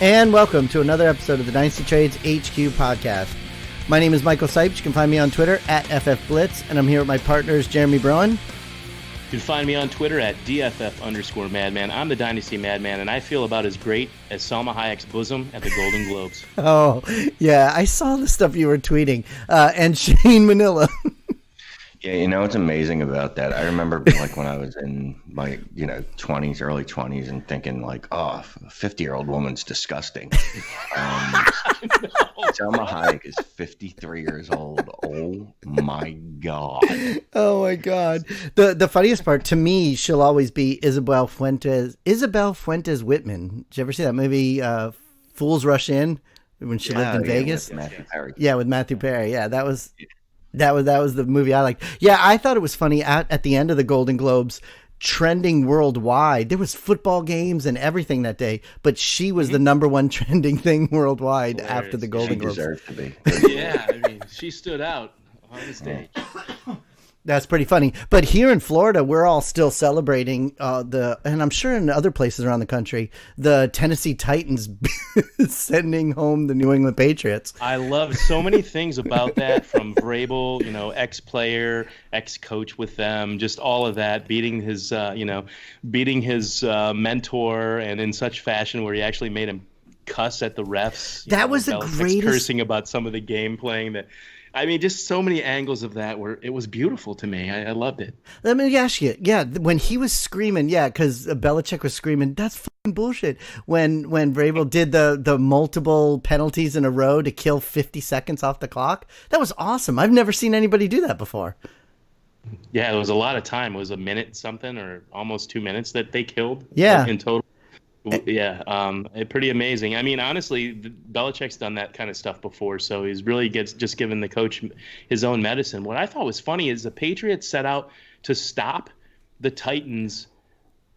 And welcome to another episode of the Dynasty Trades HQ podcast. My name is Michael Cipes. You can find me on Twitter at FFBlitz, and I'm here with my partners, Jeremy Browand. You can find me on Twitter at DFF_Madman. I'm the Dynasty Madman, and I feel about as great as Salma Hayek's bosom at the Golden Globes. Oh, yeah, I saw the stuff you were tweeting. And Shane Manila. Yeah, you know what's amazing about that? I remember like when I was in my, 20s, early 20s and thinking like, oh, a 50-year-old woman's disgusting. Selma Hayek is 53 years old. Oh my God. Oh my God. The funniest part to me, she'll always be Isabel Fuentes Whitman. Did you ever see that movie, Fools Rush In, when she lived in Vegas? With Matthew Perry. Yeah, with Matthew Perry. Yeah, that was the movie I liked. Yeah, I thought it was funny at the end of the Golden Globes, trending worldwide. There was football games and everything that day, but she was the number one trending thing worldwide after the Golden Globes. She deserved to be. Yeah, I mean, she stood out on the stage. That's pretty funny. But here in Florida, we're all still celebrating and I'm sure in other places around the country, the Tennessee Titans sending home the New England Patriots. I love so many things about that, from Vrabel, ex-player, ex-coach with them, just all of that, beating his mentor, and in such fashion where he actually made him cuss at the refs. That was the greatest. Cursing about some of the game playing that. I mean, just so many angles of that where it was beautiful to me. I loved it. Let me ask you, when he was screaming, because Belichick was screaming, that's fucking bullshit. When Vrabel did the multiple penalties in a row to kill 50 seconds off the clock, that was awesome. I've never seen anybody do that before. Yeah, it was a lot of time. It was a minute something or almost 2 minutes that they killed in total. Yeah, pretty amazing. I mean, honestly, Belichick's done that kind of stuff before, so he's really just given the coach his own medicine. What I thought was funny is the Patriots set out to stop the Titans'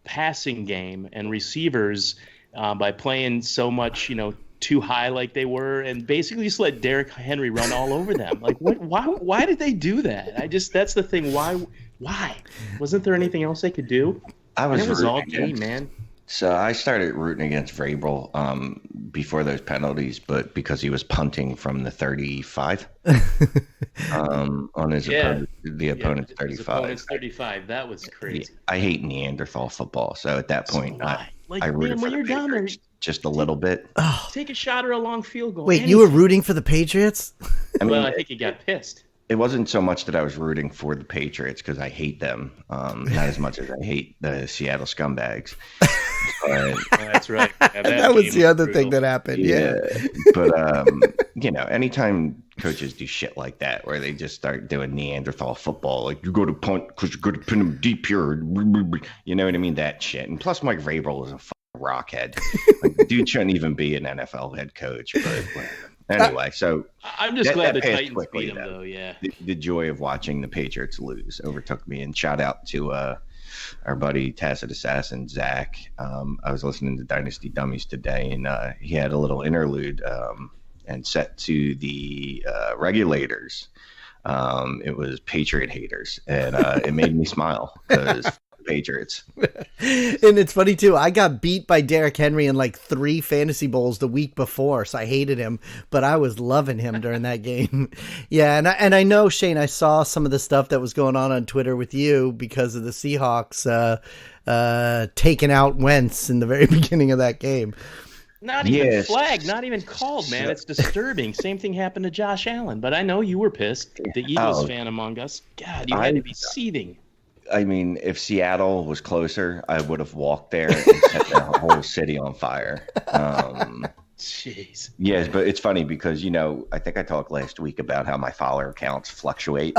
passing game and receivers by playing so much, too high like they were, and basically just let Derrick Henry run all over them. Like, what? Why did they do that? That's the thing. Why? Wasn't there anything else they could do? It was all game, man. So I started rooting against Vrabel before those penalties, but because he was punting from the 35 on his opponent's 35. His opponent's 35. That was crazy. I hate Neanderthal football, so at that point, I rooted for the Patriots just a little bit. Take a shot or a long field goal. Wait, you were rooting for the Patriots? I think he got pissed. It wasn't so much that I was rooting for the Patriots because I hate them, not as much as I hate the Seattle scumbags. But, that's right. Yeah, that was the other thing that happened. Yeah. But, anytime coaches do shit like that, where they just start doing Neanderthal football, like you go to punt because you got to pin them deep here. You know what I mean? That shit. And plus, Mike Vrabel is a fucking rockhead. Like, the dude shouldn't even be an NFL head coach. But anyway, so I'm just glad the Titans beat him, though. Yeah. The joy of watching the Patriots lose overtook me. And shout out to our buddy Tacit Assassin, Zach. I was listening to Dynasty Dummies today, and he had a little interlude and set to the regulators. It was Patriot haters, and it made me smile because Patriots. And it's funny too, I got beat by Derrick Henry in like 3 fantasy bowls the week before, so I hated him, but I was loving him during that game. Yeah, and I know, Shane, I saw some of the stuff that was going on Twitter with you because of the Seahawks taking out Wentz in the very beginning of that game. Not even flagged, not even called, man. It's disturbing. Same thing happened to Josh Allen, but I know you were pissed. The Eagles fan among us. God, you had to be seething. I mean, if Seattle was closer, I would have walked there and set the whole city on fire. Jeez. Yes, but it's funny because, I think I talked last week about how my follower counts fluctuate.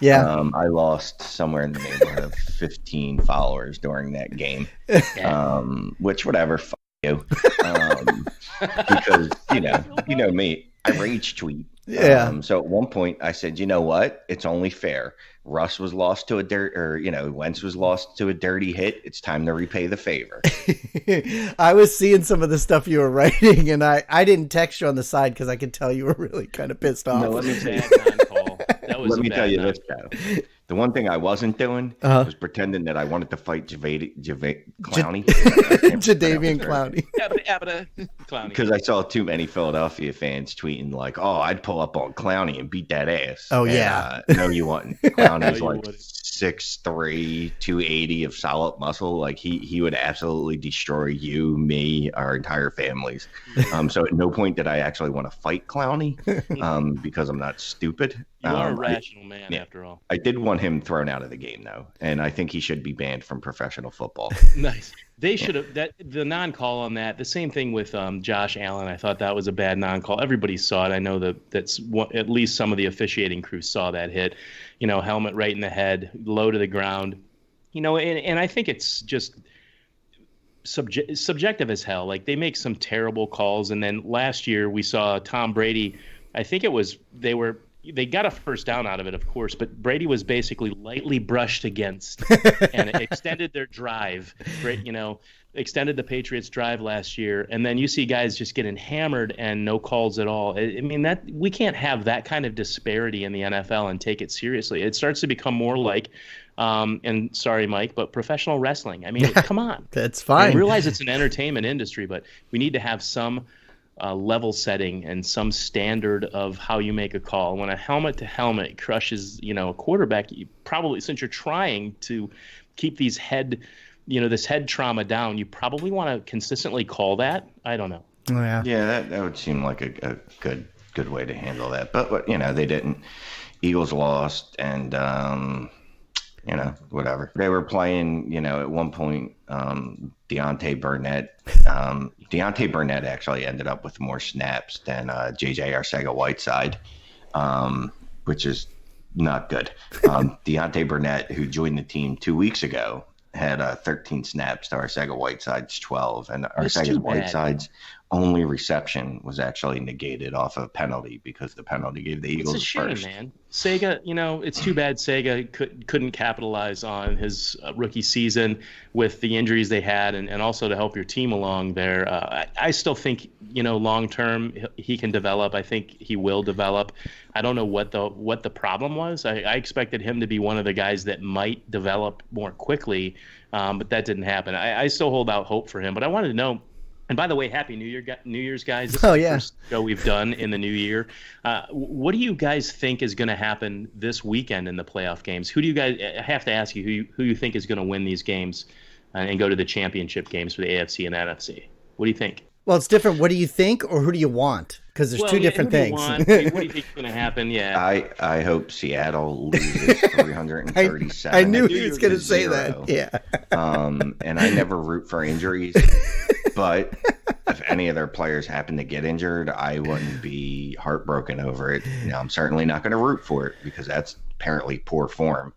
Yeah. I lost somewhere in the neighborhood of 15 followers during that game, which, whatever, fuck you. Because, you know me, I rage tweet. Yeah. So at one point I said, you know what? It's only fair. Russ was lost to Wentz was lost to a dirty hit. It's time to repay the favor. I was seeing some of the stuff you were writing, and I didn't text you on the side because I could tell you were really kind of pissed off. No, let me say that, Paul. That was let me tell you non- this, though. The one thing I wasn't doing was pretending that I wanted to fight Clowney. Jadeveon Clowney. Clowney. Because I saw too many Philadelphia fans tweeting like, "Oh, I'd pull up on Clowney and beat that ass." Oh, and, yeah. No, you wouldn't. Clowney's No, you like wouldn't. 6'3", 280 of solid muscle. Like he would absolutely destroy you, me, our entire families. So at no point did I actually want to fight Clowney because I'm not stupid. You are a rational man, after all. I did want him thrown out of the game, though, and I think he should be banned from professional football. Nice. They should have the non-call on that. The same thing with Josh Allen. I thought that was a bad non-call. Everybody saw it. I know that's what, at least some of the officiating crew saw that hit. Helmet right in the head, low to the ground. And I think it's just subjective as hell. Like, they make some terrible calls, and then last year we saw Tom Brady. I think it was they got a first down out of it, of course, but Brady was basically lightly brushed against and it extended their drive, extended the Patriots' drive last year. And then you see guys just getting hammered and no calls at all. I mean, that we can't have that kind of disparity in the NFL and take it seriously. It starts to become more like, and sorry, Mike, but professional wrestling. I mean, come on. That's fine. I realize it's an entertainment industry, but we need to have some level setting and some standard of how you make a call. When a helmet to helmet crushes, a quarterback, you probably, since you're trying to keep this head trauma down, you probably want to consistently call that. I don't know. Oh, yeah. Yeah, that would seem like a good way to handle that. But they didn't. Eagles lost, and whatever. They were playing, at one point, Deontay Burnett. Deontay Burnett actually ended up with more snaps than J.J. Arcega-Whiteside, which is not good. Deontay Burnett, who joined the team 2 weeks ago, had 13 snaps to Arcega-Whiteside's 12, and Arcega-Whiteside's only reception was actually negated off a penalty because the penalty gave the Eagles it's a shame, first. Man. Sega, it's too bad Sega couldn't capitalize on his rookie season with the injuries they had, and also to help your team along there. I still think, long term he can develop. I think he will develop. I don't know what the problem was. I expected him to be one of the guys that might develop more quickly, but that didn't happen. I still hold out hope for him, but I wanted to know. And by the way, Happy New Year's, guys. This is the first show we've done in the new year. What do you guys think is going to happen this weekend in the playoff games? Who do you guys, I have to ask you, who you think is going to win these games and go to the championship games for the AFC and NFC? What do you think? Well, it's different. What do you think, or who do you want? Because there's two different things. What do you think is going to happen? Yeah. I hope Seattle loses 337. I knew he was going to say that. Yeah. And I never root for injuries, but if any of their players happen to get injured, I wouldn't be heartbroken over it. I'm certainly not going to root for it because that's apparently poor form.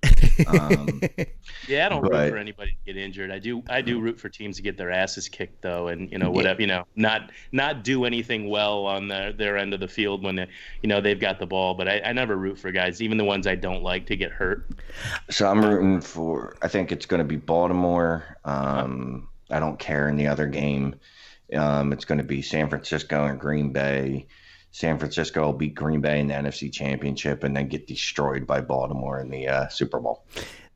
Yeah, I don't root for anybody to get injured. I do root for teams to get their asses kicked, though, and whatever, not do anything well on their end of the field when they've got the ball. But I never root for guys, even the ones I don't like, to get hurt. So I'm rooting for. I think it's going to be Baltimore. I don't care in the other game. It's going to be San Francisco and Green Bay. San Francisco will beat Green Bay in the NFC Championship and then get destroyed by Baltimore in the Super Bowl.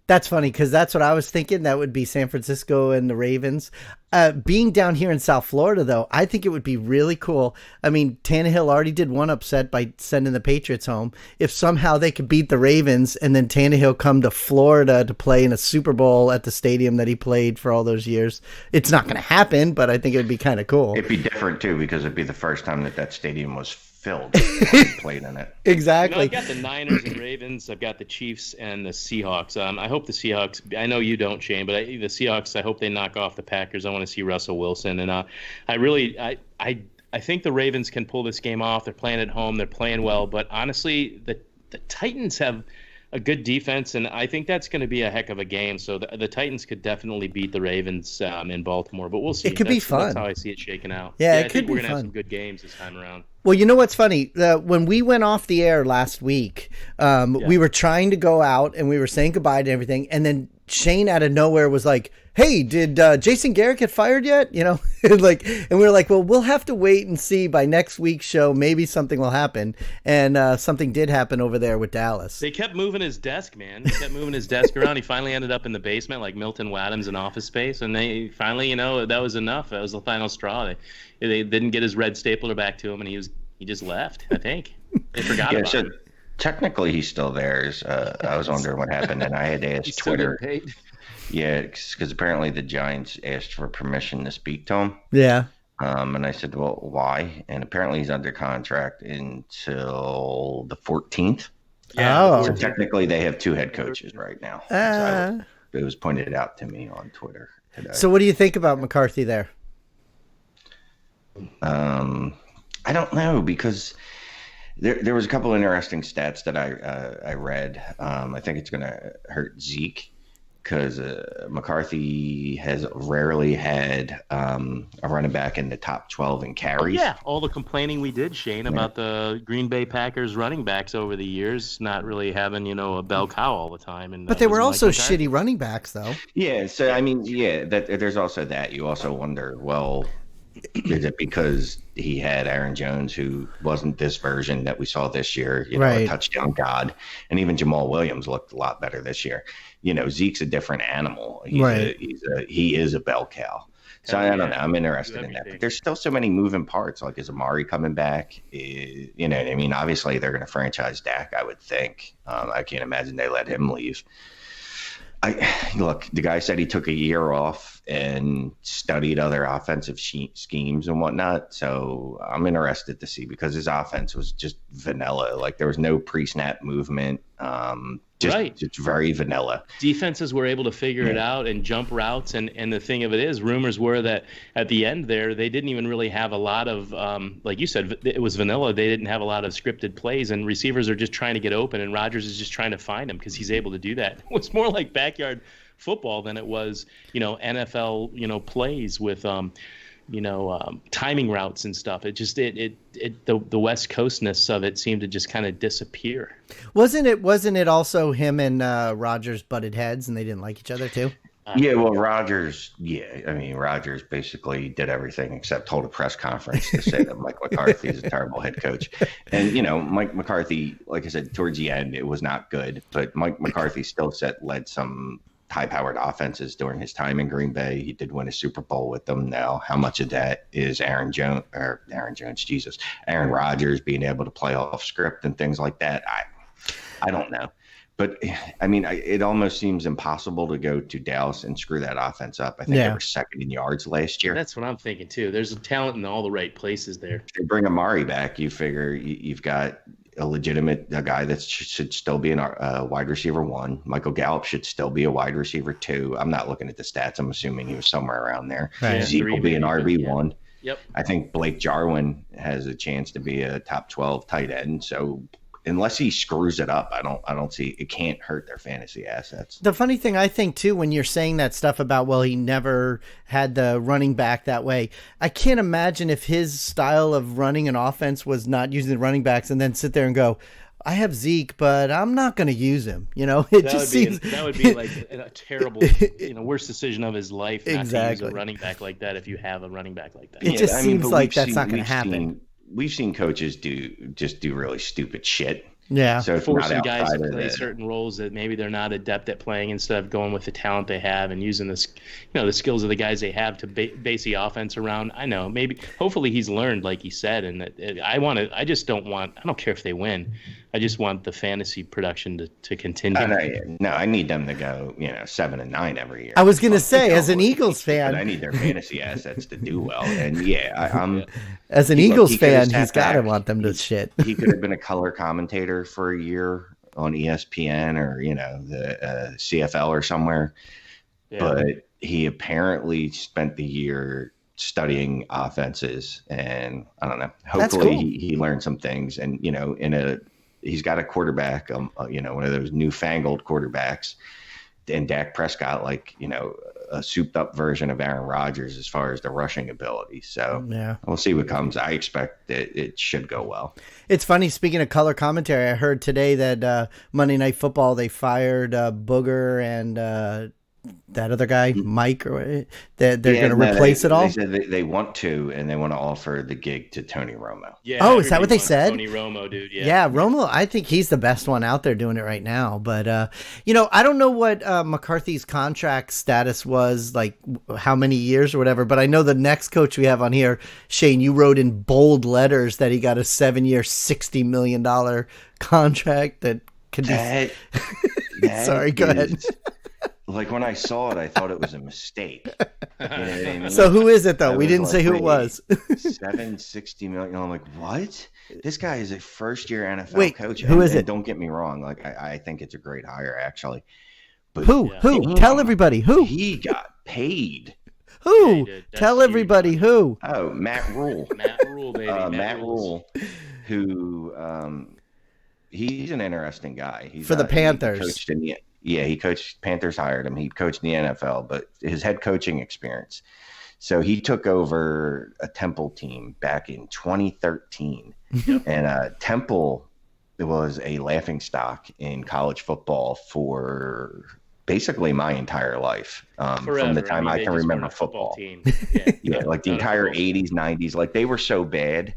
That's funny because that's what I was thinking. That would be San Francisco and the Ravens. Being down here in South Florida, though, I think it would be really cool. I mean, Tannehill already did one upset by sending the Patriots home. If somehow they could beat the Ravens and then Tannehill come to Florida to play in a Super Bowl at the stadium that he played for all those years, it's not going to happen, but I think it would be kind of cool. It'd be different, too, because it'd be the first time that stadium was filled when he played in it. Exactly. I've got the Niners and Ravens. I've got the Chiefs and the Seahawks. I hope the Seahawks. I know you don't, Shane, but the Seahawks. I hope they knock off the Packers. I want to see Russell Wilson, and I think the Ravens can pull this game off. They're playing at home. They're playing well, but honestly, the Titans have a good defense, and I think that's going to be a heck of a game. So the Titans could definitely beat the Ravens in Baltimore, but we'll see. It could be fun. That's how I see it shaking out. Yeah, I it could think be we're going to fun. have some good games this time around. Well, you know what's funny? When we went off the air last week, we were trying to go out and we were saying goodbye to everything. And then Shane out of nowhere was like, "Hey, did Jason Garrett get fired yet?" You know, and we were like, "Well, we'll have to wait and see by next week's show. Maybe something will happen." And something did happen over there with Dallas. They kept moving his desk, man. They kept moving his desk around. He finally ended up in the basement, like Milton Wadhams in Office Space, and they finally, that was enough. That was the final straw. They didn't get his red stapler back to him, and he just left. I think they forgot about him. Technically, he's still there. I was wondering what happened, and I had to ask Twitter. Yeah, because apparently the Giants asked for permission to speak to him. Yeah. And I said, well, why? And apparently he's under contract until the 14th. Yeah. So technically they have 2 head coaches right now. So it was pointed out to me on Twitter today. So what do you think about McCarthy there? I don't know, because there was a couple interesting stats that I read. I think it's going to hurt Zeke, because McCarthy has rarely had a running back in the top 12 in carries. Yeah, all the complaining we did, Shane, about the Green Bay Packers running backs over the years not really having, a bell cow all the time. And but they were also shitty running backs, though. Yeah, so I mean, there's also that. You also wonder, well, is it because he had Aaron Jones, who wasn't this version that we saw this year, a touchdown god, and even Jamal Williams looked a lot better this year. Zeke's a different animal. He is a bell cow. So I don't know. I'm interested in that. But there's still so many moving parts. Like, is Amari coming back? What I mean? Obviously, they're going to franchise Dak, I would think. I can't imagine they let him leave. Look, the guy said he took a year off and studied other offensive schemes and whatnot. So I'm interested to see, because his offense was just vanilla. Like, there was no pre-snap movement. Just very vanilla. Defenses were able to figure it out and jump routes. And the thing of it is, rumors were that at the end there, they didn't even really have a lot of, like you said, it was vanilla. They didn't have a lot of scripted plays, and receivers are just trying to get open, and Rodgers is just trying to find them because he's able to do that. It was more like backyard football than it was, NFL, plays with, timing routes and stuff. It just the West Coastness of it seemed to just kind of disappear. Wasn't it also him and Rodgers butted heads and they didn't like each other too? Yeah, well, Rodgers basically did everything except hold a press conference to say that Mike McCarthy is a terrible head coach. And, Mike McCarthy, like I said, towards the end, it was not good, but Mike McCarthy still led some high-powered offenses during his time in Green Bay. He did win a Super Bowl with them. Now, how much of that is Aaron Rodgers being able to play off script and things like that? I don't know. But, I mean, it almost seems impossible to go to Dallas and screw that offense up. I think they were second in yards last year. That's what I'm thinking, too. There's talent in all the right places there. If they bring Amari back, you figure you've got a guy that should still be a wide receiver 1. Michael Gallup should still be a wide receiver 2. I'm not looking at the stats. I'm assuming he was somewhere around there. Right. Zeke will be an RB1. Yep. I think Blake Jarwin has a chance to be a top 12 tight end. So unless he screws it up, I don't see it. Can't hurt their fantasy assets. The funny thing, I think too, when you're saying that stuff about, well, he never had the running back that way, I can't imagine if his style of running an offense was not using the running backs and then sit there and go, I have Zeke, but I'm not going to use him. That would be like a terrible, worst decision of his life. Not to use a running back like that if you have a running back like that. It just seems like that's not going to happen. We've seen coaches do really stupid shit. Yeah. So forcing guys to play certain roles that maybe they're not adept at playing, instead of going with the talent they have and using this, the skills of the guys they have to base the offense around. I know, hopefully he's learned, like he said, and I don't care if they win. I just want the fantasy production to continue. I need them to go, 7-9 every year. I was going to say, as an Eagles fan, I need their fantasy assets to do well. And as an Eagles fan, he's got to want them to shit. He could have been a color commentator for a year on ESPN or the CFL or somewhere, but he apparently spent the year studying offenses, and I don't know. Hopefully, he learned some things, and he's got a quarterback, one of those newfangled quarterbacks, and Dak Prescott, a souped up version of Aaron Rodgers as far as the rushing ability. So we'll see what comes. I expect that it should go well. It's funny, speaking of color commentary, I heard today that Monday Night Football, they fired Booger and that other guy, Mike, or they're going to replace it all? They said they want to, and they want to offer the gig to Tony Romo. Yeah. Oh, is that what they said? Tony Romo, dude. Yeah. Yeah, Romo, I think he's the best one out there doing it right now. But, I don't know what McCarthy's contract status was, like how many years or whatever, but I know the next coach we have on here, Shane, you wrote in bold letters that he got a 7-year, $60 million contract that could be... Sorry, go ahead. Like when I saw it, I thought it was a mistake. You know what I mean? So who is it though? We didn't say who it was. $760 million. I'm like, what? This guy is a first-year NFL coach. Who is it? Don't get me wrong. Like I think it's a great hire, actually. But who? Tell everybody who. He got paid. Who? Tell everybody who. Oh, Matt Rule. Matt Rule, baby. Matt Rule, who he's an interesting guy. He's for the Panthers. He coached. Panthers hired him. He coached in the NFL, but his head coaching experience. So he took over a Temple team back in 2013, and Temple was a laughingstock in college football for basically my entire life. From the time I can remember football. Yeah, like the entire 80s, 90s. Like they were so bad.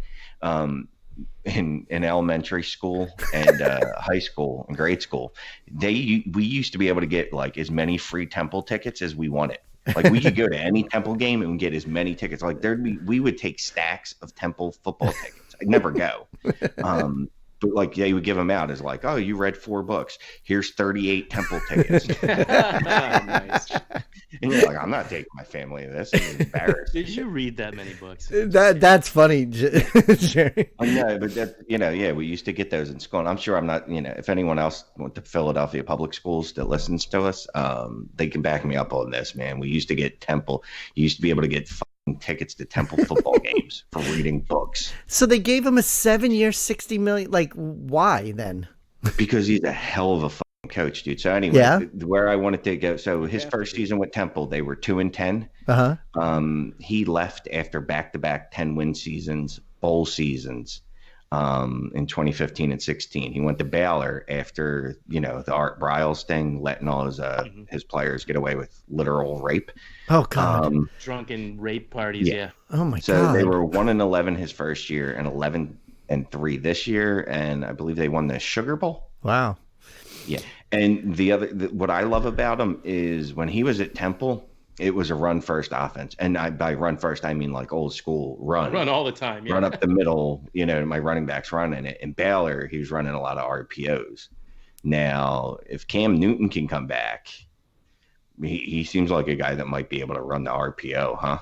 In elementary school and high school and grade school, we used to be able to get like as many free Temple tickets as we wanted. Like we could go to any Temple game and get as many tickets. Like we would take stacks of Temple football tickets. I'd never go. But like they would give them out as like, oh, you read 4 books. Here's 38 Temple tickets. Nice. And you're like, I'm not taking my family to this. It's embarrassing. Did you read that many books? That's funny, Jerry. No, but that, we used to get those in school. And I'm sure I'm not, if anyone else went to Philadelphia public schools that listens to us, they can back me up on this, man. We used to get Temple. You used to be able to get tickets to Temple football games for reading books. So they gave him a 7-year, $60 million. Like, why then? Because he's a hell of a fucking coach, dude. So anyway, where I wanted to go. So his first season with Temple, they were 2-10. He left after back-to-back 10-win seasons, bowl seasons. In 2015 and 16, he went to Baylor after the Art Briles thing, letting all his players get away with literal rape. Oh God! Drunken rape parties. Yeah. Oh my God! So they were 1-11 his first year and 11-3 this year, and I believe they won the Sugar Bowl. Wow. Yeah, and what I love about him is when he was at Temple, it was a run first offense. And by run first, I mean like old school run. Run all the time. Yeah. Run up the middle, my running backs running it. In Baylor, he was running a lot of RPOs. Now, if Cam Newton can come back, he seems like a guy that might be able to run the RPO, huh?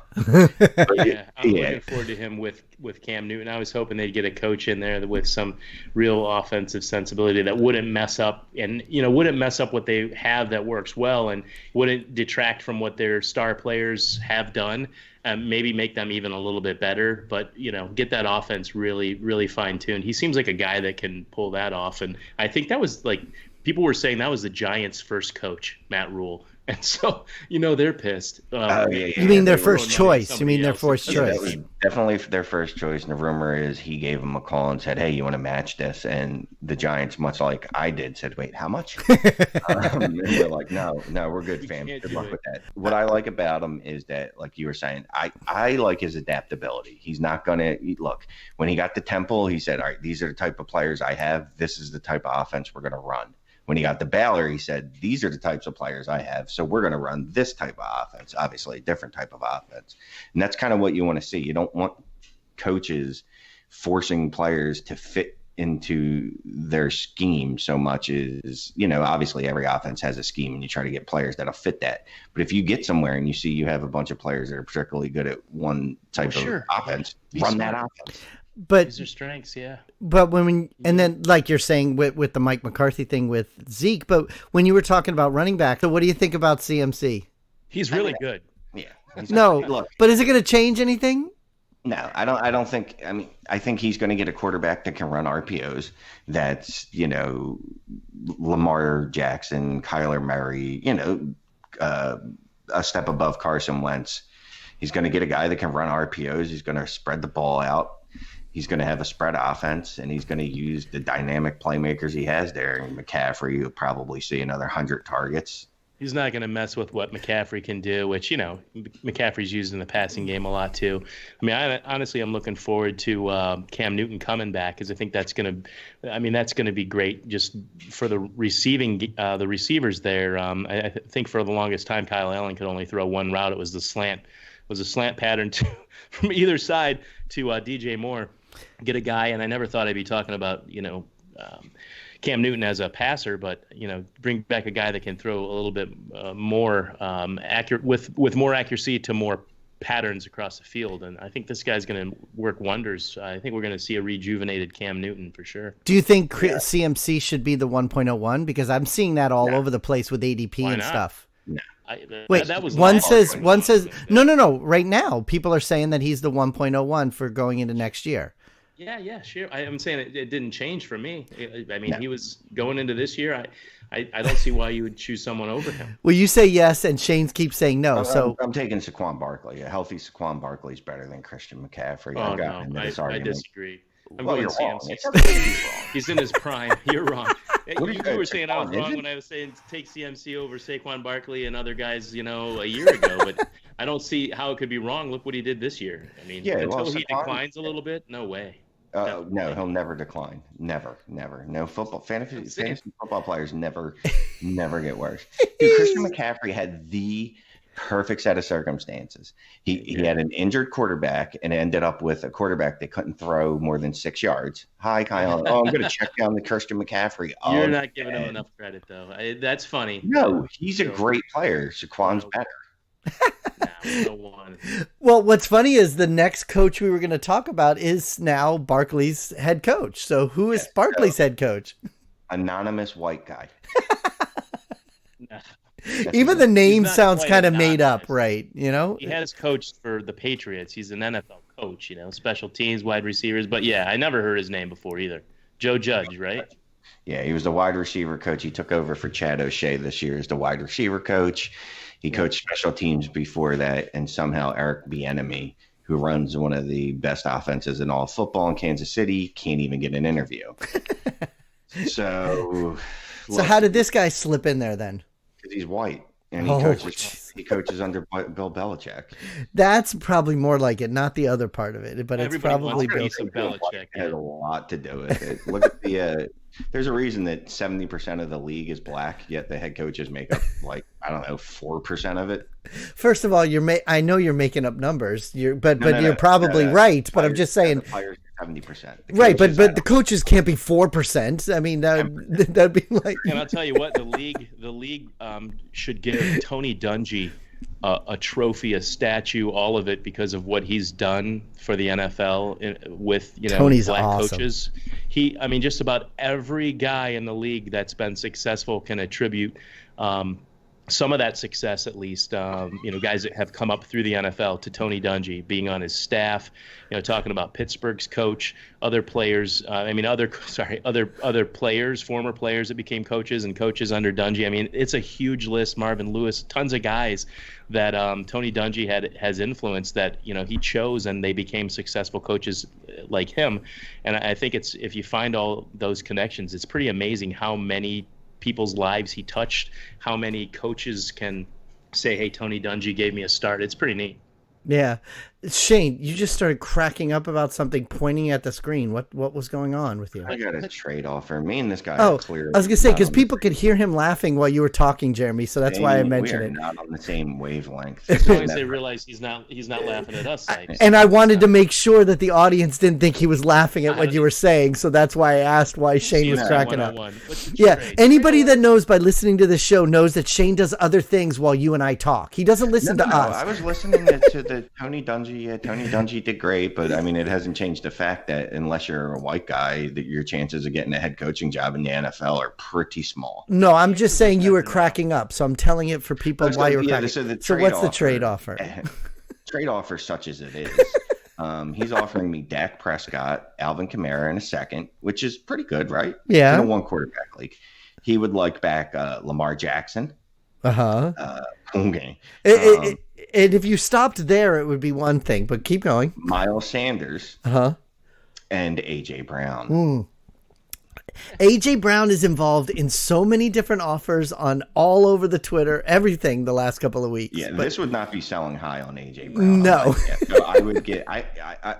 I'm looking forward to him with Cam Newton. I was hoping they'd get a coach in there with some real offensive sensibility that wouldn't mess up what they have that works well and wouldn't detract from what their star players have done. Maybe make them even a little bit better, but get that offense really, really fine-tuned. He seems like a guy that can pull that off, and I think that was like people were saying that was the Giants' first coach, Matt Rule. And so, they're pissed. You mean their first choice? You mean their first choice? That was definitely their first choice. And the rumor is he gave them a call and said, hey, you want to match this? And the Giants, much like I did, said, wait, how much? And they're like, no, we're good, fam. Good luck with that. What I like about him is that, like you were saying, I like his adaptability. He's not going to look. When he got to Temple, he said, all right, these are the type of players I have. This is the type of offense we're going to run. When he got to Baylor, he said, these are the types of players I have, so we're going to run this type of offense, obviously a different type of offense. And that's kind of what you want to see. You don't want coaches forcing players to fit into their scheme so much as, obviously every offense has a scheme and you try to get players that'll fit that. But if you get somewhere and you see you have a bunch of players that are particularly good at one type of offense, run that offense. But these are strengths, yeah. But and then like you're saying with the Mike McCarthy thing with Zeke, but when you were talking about running back, so what do you think about CMC? He's really good. Yeah. Look, but is it going to change anything? No, I don't think. I mean, I think he's going to get a quarterback that can run RPOs. That's Lamar Jackson, Kyler Murray. A step above Carson Wentz. He's going to get a guy that can run RPOs. He's going to spread the ball out. He's going to have a spread offense, and he's going to use the dynamic playmakers he has there. And McCaffrey, you'll probably see another 100 targets. He's not going to mess with what McCaffrey can do, which, McCaffrey's used in the passing game a lot too. I mean, honestly, I'm looking forward to Cam Newton coming back because I think that's going to be great just for the receivers there. I think for the longest time, Kyle Allen could only throw one route. It was a slant pattern from either side to DJ Moore. Get a guy, and I never thought I'd be talking about, Cam Newton as a passer, but bring back a guy that can throw a little bit more accurate with more accuracy to more patterns across the field, and I think this guy's going to work wonders. I think we're going to see a rejuvenated Cam Newton for sure. Do you think CMC should be the 1.01? Because I'm seeing that all over the place with ADP and stuff. No. Wait, that was one says no. Right now, people are saying that he's the 1.01 for going into next year. Yeah, sure. I'm saying it didn't change for me. I mean, he was going into this year. I don't see why you would choose someone over him. Well, you say yes, and Shane keeps saying no. So I'm taking Saquon Barkley. A healthy Saquon Barkley is better than Christian McCaffrey. Oh, I disagree. I'm going CMC. He's in his prime. You're wrong. You were saying I was wrong when I was saying take CMC over Saquon Barkley and other guys, a year ago. But I don't see how it could be wrong. Look what he did this year. I mean, until he declines a little bit, no way. No, he'll never decline. Never. No fantasy football players never get worse. Dude, Christian McCaffrey had the perfect set of circumstances. He had an injured quarterback and ended up with a quarterback that couldn't throw more than 6 yards. Hi, Kyle. Oh, I'm going to check down the Christian McCaffrey. You're not giving him enough credit, though. That's funny. No, he's a great player. Saquon's better. Well, what's funny is the next coach we were going to talk about is now Barkley's head coach. So who is Barkley's head coach? Anonymous white guy. Even the name sounds kind of made up, right? He has coached for the Patriots. He's an NFL coach, special teams, wide receivers. But yeah, I never heard his name before either. Joe Judge, right? Yeah, he was the wide receiver coach. He took over for Chad O'Shea this year as the wide receiver coach. He coached special teams before that, and somehow Eric Bieniemy, who runs one of the best offenses in all of football in Kansas City, can't even get an interview. So how did this guy slip in there then? Because he's white, and he coaches under Bill Belichick. That's probably more like it, not the other part of it, but everybody it's probably Bill Belichick. Has a lot to do with it. Look at the. There's a reason that 70% of the league is black, yet the head coaches make up 4% of it. First of all, I know you're making up numbers, but you're probably right. But I'm just saying, players are 70%. Right, but the coaches can't be 4%. I mean, that'd be like. And I'll tell you what, the league should give Tony Dungy a trophy, a statue, all of it because of what he's done for the NFL with Tony's black awesome. coaches. Just about every guy in the league that's been successful can attribute some of that success, at least, guys that have come up through the NFL, to Tony Dungy being on his staff, talking about Pittsburgh's coach, other players, other players, former players that became coaches and coaches under Dungy. I mean, it's a huge list. Marvin Lewis, tons of guys that Tony Dungy has influenced that, he chose and they became successful coaches like him. And I think if you find all those connections, it's pretty amazing how many people's lives he touched, how many coaches can say, hey, Tony Dungy gave me a start. It's pretty neat. Yeah. Shane, you just started cracking up about something, pointing at the screen. What was going on with you? I got a trade offer. Me and this guy are clear. I was going to say, because people could hear him laughing while you were talking, Jeremy, so that's why I mentioned it. We are not on the same wavelength. As long as they realize he's not laughing at us. And I wanted to make sure that the audience didn't think he was laughing at what you were saying, so that's why I asked why Shane was cracking up. Yeah, anybody that knows by listening to this show knows that Shane does other things while you and I talk. He doesn't listen to us. I was listening to the Tony Dungy. Tony Dungy did great, but I mean, it hasn't changed the fact that unless you're a white guy, that your chances of getting a head coaching job in the NFL are pretty small. No, I'm just saying you were cracking up, so I'm telling it for people why you're cracking. So what's the trade offer? Trade offer, such as it is. He's offering me Dak Prescott, Alvin Kamara in a second, which is pretty good, right? Yeah. In a one quarterback league. He would like back Lamar Jackson. Okay. And if you stopped there, it would be one thing, but keep going. Miles Sanders. And A.J. Brown. AJ Brown is involved in so many different offers on all over the Twitter, everything the last couple of weeks. Yeah, but this would not be selling high on AJ Brown. No. So I would get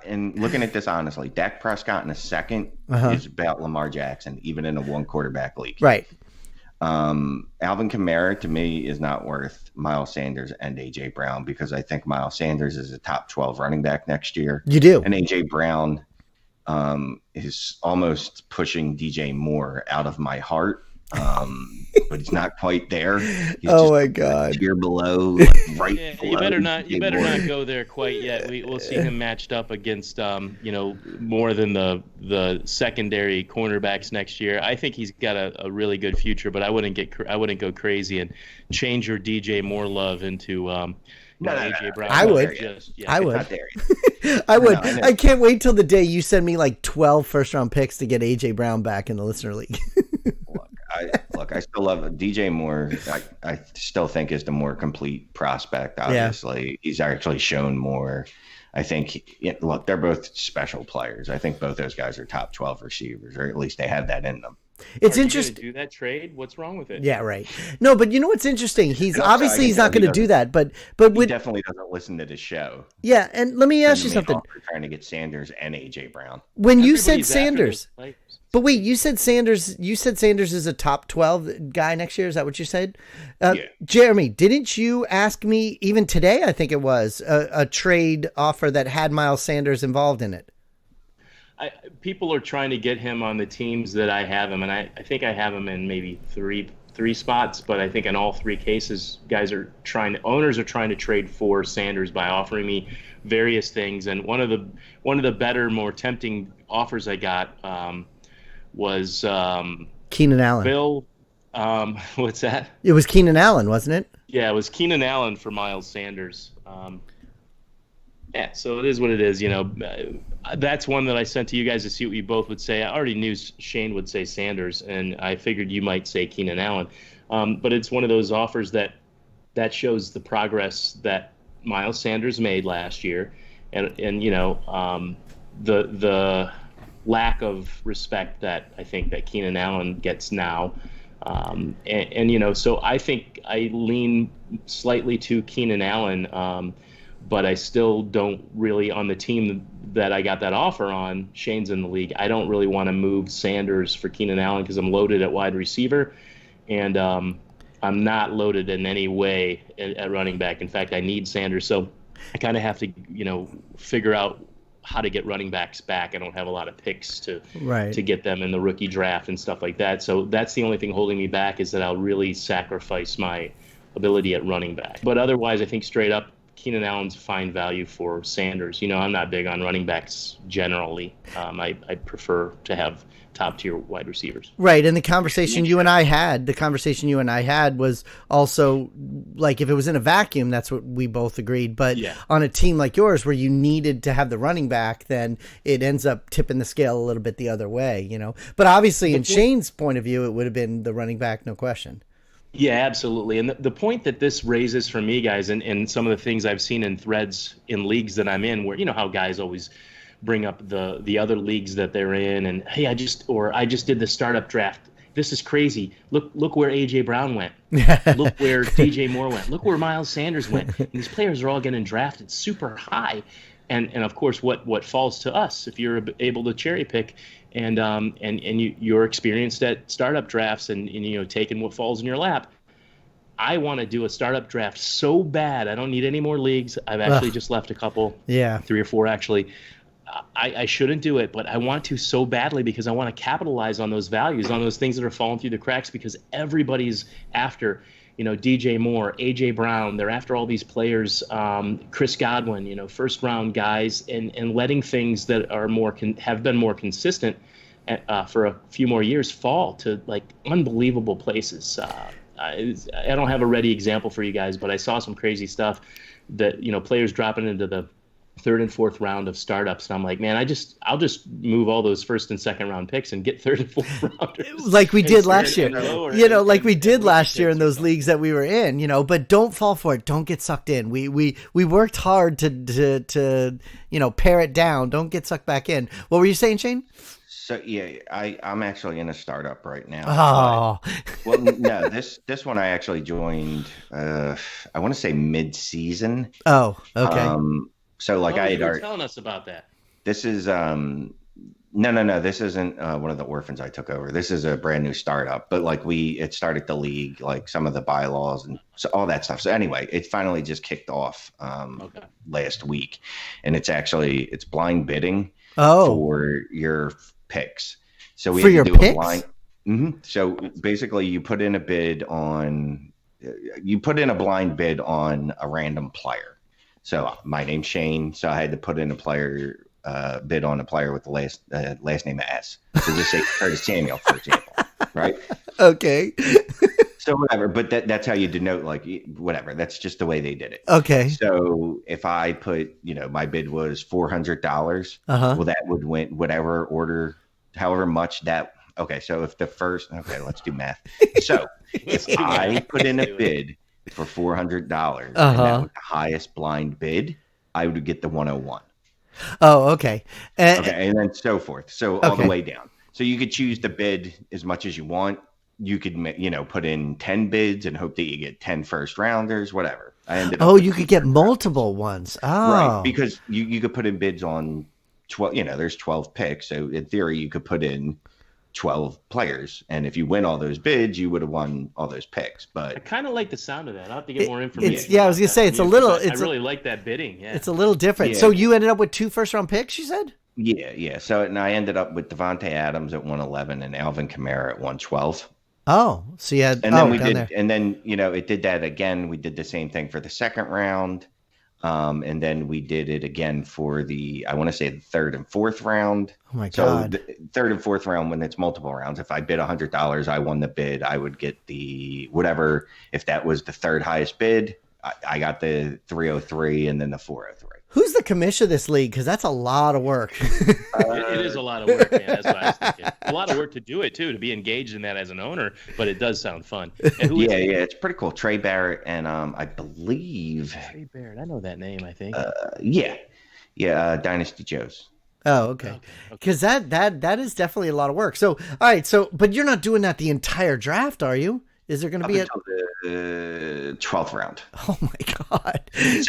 and looking at this honestly, Dak Prescott in a second is about Lamar Jackson, even in a one quarterback league. Right. Alvin Kamara to me is not worth Miles Sanders and AJ Brown because I think Miles Sanders is a top 12 running back next year. You do. And AJ Brown is almost pushing DJ Moore out of my heart. But he's not quite there. He's oh my God! Tier below, right? Yeah, below you better not go there quite yet. We'll see him matched up against more than the secondary cornerbacks next year. I think he's got a really good future, but I wouldn't go crazy and change your DJ Moore love into AJ Brown. I would. I would. I would. I can't wait till the day you send me like 12 first-round picks to get AJ Brown back in the listener league. Look, I still love DJ Moore. I still think is the more complete prospect. Obviously, he's actually shown more. I think. Look, they're both special players. I think both those guys are top 12 receivers, or at least they have that in them. It's interesting. Do that trade? What's wrong with it? Yeah, right. No, but you know what's interesting? He's not going to do that. But he definitely doesn't listen to the show. Yeah, and let me ask you something. Trying to get Sanders and AJ Brown. When you said Sanders, but wait, you said Sanders. You said Sanders is a top 12 guy next year. Is that what you said? Yeah. Jeremy, didn't you ask me even today? I think it was a trade offer that had Miles Sanders involved in it. People are trying to get him on the teams that I have him, and I think I have him in maybe three spots, but I think in all three cases, owners are trying to trade for Sanders by offering me various things. And one of the better, more tempting offers I got was Keenan Allen. Bill, what's that? It was Keenan Allen, wasn't it? Yeah, it was Keenan Allen for Miles Sanders. Yeah, so it is what it is. That's one that I sent to you guys to see what you both would say. I already knew Shane would say Sanders, and I figured you might say Keenan Allen. But it's one of those offers that shows the progress that Miles Sanders made last year, and the lack of respect that I think that Keenan Allen gets now. So I think I lean slightly to Keenan Allen. But I still don't really, on the team that I got that offer on, Shane's in the league, I don't really want to move Sanders for Keenan Allen because I'm loaded at wide receiver, and I'm not loaded in any way at running back. In fact, I need Sanders. So I kind of have to, figure out how to get running backs back. I don't have a lot of picks to get them in the rookie draft and stuff like that. So that's the only thing holding me back is that I'll really sacrifice my ability at running back. But otherwise, I think straight up, Keenan Allen's fine value for Sanders. I'm not big on running backs generally. I prefer to have top tier wide receivers. Right. And the conversation you and I had was also like, if it was in a vacuum, that's what we both agreed. But on a team like yours where you needed to have the running back, then it ends up tipping the scale a little bit the other way, But obviously in Shane's point of view, it would have been the running back, no question. Yeah, absolutely. And the point that this raises for me, guys, and some of the things I've seen in threads in leagues that I'm in, where how guys always bring up the other leagues that they're in, and hey, I just did the startup draft. This is crazy. Look where AJ Brown went. Look where DJ Moore went. Look where Miles Sanders went. And these players are all getting drafted super high. And of course, what falls to us if you're able to cherry pick and you're experienced at startup drafts and taking what falls in your lap. I want to do a startup draft so bad. I don't need any more leagues. I've actually just left a couple, 3 or 4 actually. I shouldn't do it, but I want to so badly because I want to capitalize on those values, on those things that are falling through the cracks because everybody's after. DJ Moore, AJ Brown, they're after all these players, Chris Godwin, first round guys, and letting things that are have been more consistent for a few more years fall to like unbelievable places. I don't have a ready example for you guys, but I saw some crazy stuff that players dropping into the 3rd and 4th round of startups, and I'm like, man, I'll just move all those 1st and 2nd round picks and get 3rd and 4th rounders, like we did last year. Like we did last year in those leagues that we were in. But don't fall for it. Don't get sucked in. We worked hard to pare it down. Don't get sucked back in. What were you saying, Shane? So yeah, I'm actually in a startup right now. Oh, Well, no, this one I actually joined. I want to say mid-season. oh, okay. So like Oh, I had you were already. telling us about that. This is no. This isn't one of the orphans I took over. This is a brand new startup. But like it started the league, like some of the bylaws and so all that stuff. So anyway, it finally just kicked off Okay. last week, and it's blind bidding Oh, for your picks. So we for had your to do picks? a blind. So basically, you put in a blind bid on a random player. So my name's Shane, so I had to put in a player bid on a player with the last name of S. So just say Curtis Samuel, for example, right? Okay. So whatever, but that's how you denote, like, whatever. That's just the way they did it. Okay. So if I put, my bid was $400, well, that would win whatever order, however much that. Okay, so if let's do math. So if I put in a bid for $400 and that was the highest blind bid, I would get the 101. Oh, okay. Okay, and then so forth. So all the Okay. way down. So you could choose to bid as much as you want. You could, put in 10 bids and hope that you get 10 first rounders, whatever. I ended up. Oh, you could get multiple ones. Oh, right, because you could put in bids on 12. There's 12 picks, so in theory you could put in 12 players, and if you win all those bids, you would have won all those picks. But I kind of like the sound of that. I'll have to get more information. I was gonna say it's a little. I really like that bidding. Yeah, it's a little different. Yeah. So you ended up with 2 first-round picks, you said? Yeah. So and I ended up with Devontae Adams at 111 and Alvin Kamara at 112. Oh, so you had. And then it did that again. We did the same thing for the second round. And then we did it again for I want to say the third and fourth round. Oh my So God. the third and fourth round, when it's multiple rounds, if I bid $100, I won the bid, I would get the whatever. If that was the third highest bid, I got the 303 and then the 403. Who's the commissioner of this league? Because that's a lot of work. It is a lot of work, man. That's what I was thinking. A lot of work to do it too, to be engaged in that as an owner. But it does sound fun. Yeah, it's pretty cool. Trey Barrett and I believe Trey Barrett. I know that name. I think. Dynasty Joe's. Oh, okay. Because that is definitely a lot of work. So, all right. But you're not doing that the entire draft, are you? Is there going to be until the 12th round? Oh my God, it's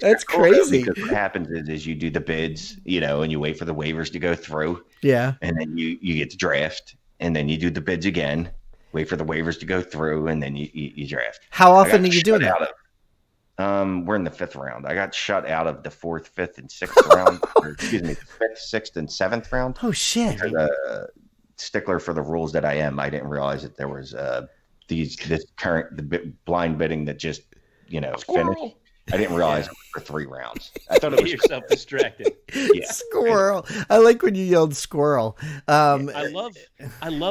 that's cool crazy. Because what happens is you do the bids, and you wait for the waivers to go through. Yeah, and then you get to draft, and then you do the bids again, wait for the waivers to go through, and then you draft. How often are you doing that? We're in the 5th round. I got shut out of the 4th, 5th, and 6th round. Or, excuse me, the 5th, 6th, and 7th round. Oh shit! The stickler for the rules that I am, I didn't realize that there was the blind bidding that just finished. I didn't realize it was for 3 rounds. I thought it was yourself distracted. Yeah. Squirrel. I like when you yelled squirrel. I love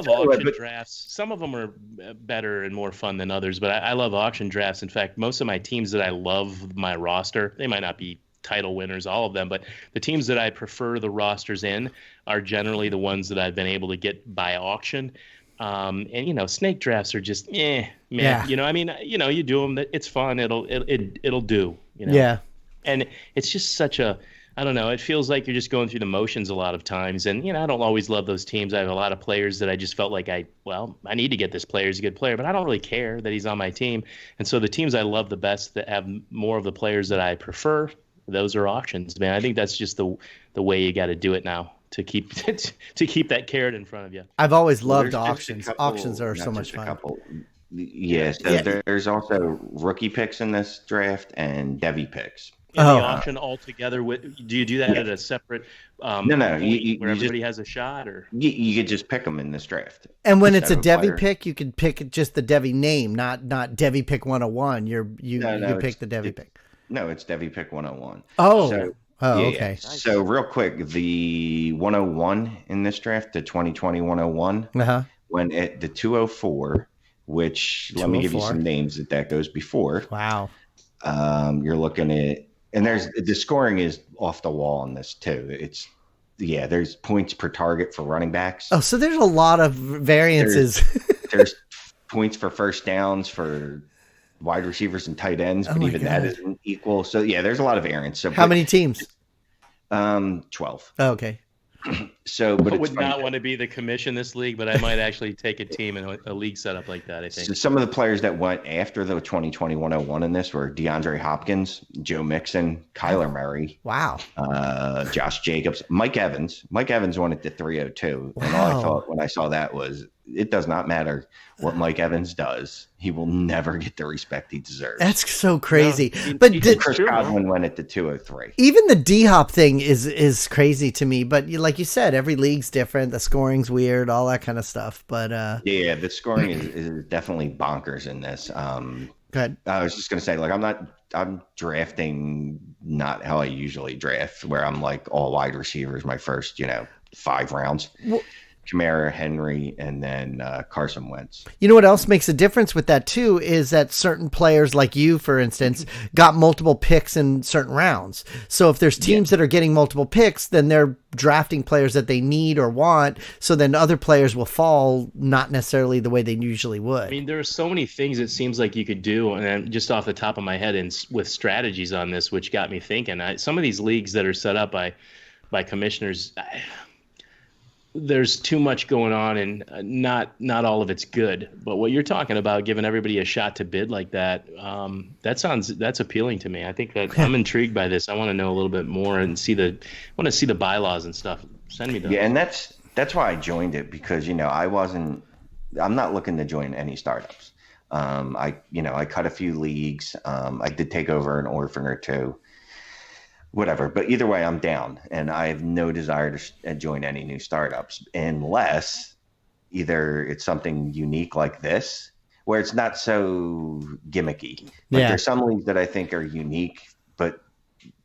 auction drafts. Some of them are better and more fun than others, but I love auction drafts. In fact, most of my teams that I love my roster, they might not be title winners, all of them, but the teams that I prefer the rosters in are generally the ones that I've been able to get by auction. And snake drafts are just man. Yeah. You do them. It's fun. It'll do. Yeah. And it's just such a, I don't know. It feels like you're just going through the motions a lot of times. And I don't always love those teams. I have a lot of players that I just felt like I need to get this player. He's a good player, but I don't really care that he's on my team. And so the teams I love the best that have more of the players that I prefer, those are auctions, man. I think that's just the way you got to do it now. To keep that carrot in front of you. I've always loved auctions. Auctions are so much fun. There's also rookie picks in this draft and Devy picks. The auction altogether. Do you do that at a separate? No. Where everybody has a shot, or you could just pick them in this draft. And when it's a Devy pick, you can pick just the Devy name, not Devy pick 101. You pick the Devy pick. No, it's Devy pick 101. Okay. So real quick, the 101 in this draft, the 2020 101, when at the 204, which let me give you some names that goes before. Wow. You're looking at, and the scoring is off the wall on this too. There's points per target for running backs. Oh, so there's a lot of variances. There's points for first downs for wide receivers and tight ends, but even that isn't equal. So there's a lot of variance. So how many teams? 12. Oh, okay. But I would not want to be the commission this league, but I might actually take a team in a league setup like that, I think. So some of the players that went after the 2020-101 in this were DeAndre Hopkins, Joe Mixon, Kyler Murray. Wow. Josh Jacobs, Mike Evans. Mike Evans won it to 302. Wow. And all I thought when I saw that was, it does not matter what Mike Evans does. He will never get the respect he deserves. That's so crazy. But Chris Godwin went it to 203. Even the D-Hop thing is crazy to me. But like you said, every league's different. The scoring's weird, all that kind of stuff. But yeah, the scoring is definitely bonkers in this. Go ahead. I was just going to say, like, I'm drafting not how I usually draft, where I'm like all wide receivers my first, 5 rounds. Well, Kamara, Henry, and then Carson Wentz. You know what else makes a difference with that too is that certain players like you, for instance, got multiple picks in certain rounds. So if there's teams that are getting multiple picks, then they're drafting players that they need or want. So then other players will fall not necessarily the way they usually would. I mean, there are so many things it seems like you could do, and just off the top of my head, and with strategies on this, which got me thinking. Some of these leagues that are set up by commissioners. There's too much going on, and not all of it's good. But what you're talking about, giving everybody a shot to bid like that, that's appealing to me. I think that I'm intrigued by this. I want to know a little bit more and want to see the bylaws and stuff. Send me those. Yeah, and that's why I joined it, because I'm not looking to join any startups. I cut a few leagues. I did take over an orphan or two. Whatever, but either way, I'm down, and I have no desire to join any new startups unless either it's something unique like this, where it's not so gimmicky. Like there's some leagues that I think are unique, but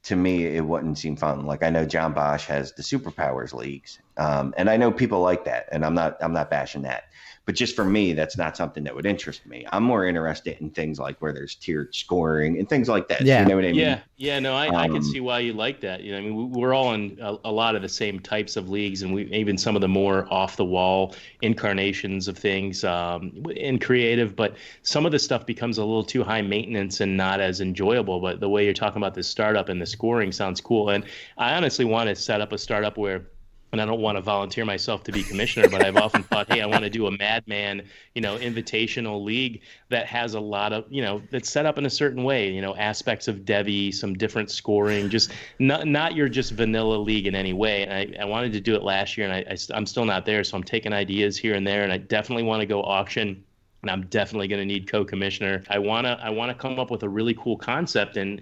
to me, it wouldn't seem fun. Like I know John Bosch has the Superpowers leagues, and I know people like that, and I'm not bashing that. But just for me, that's not something that would interest me. I'm more interested in things like where there's tiered scoring and things like that. Yeah. You know what I mean? Yeah. No, I can see why you like that. I mean, we're all in a lot of the same types of leagues, and even some of the more off the wall incarnations of things in creative. But some of the stuff becomes a little too high maintenance and not as enjoyable. But the way you're talking about the startup and the scoring sounds cool. And I honestly want to set up a startup where. And I don't want to volunteer myself to be commissioner, but I've often thought, hey, I want to do a madman, invitational league that has a lot of, that's set up in a certain way, aspects of Devi, some different scoring, just not your just vanilla league in any way. And I wanted to do it last year, and I'm still not there, so I'm taking ideas here and there, and I definitely want to go auction. And I'm definitely going to need co-commissioner. I want to come up with a really cool concept. And,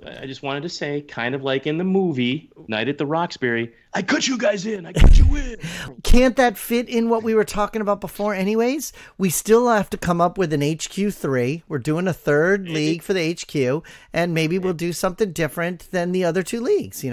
I just wanted to say, kind of like in the movie, Night at the Roxbury, I cut you guys in. I cut you in. Can't that fit in what we were talking about before anyways? We still have to come up with an HQ3. We're doing a third league for the HQ. And maybe we'll do something different than the other 2 leagues,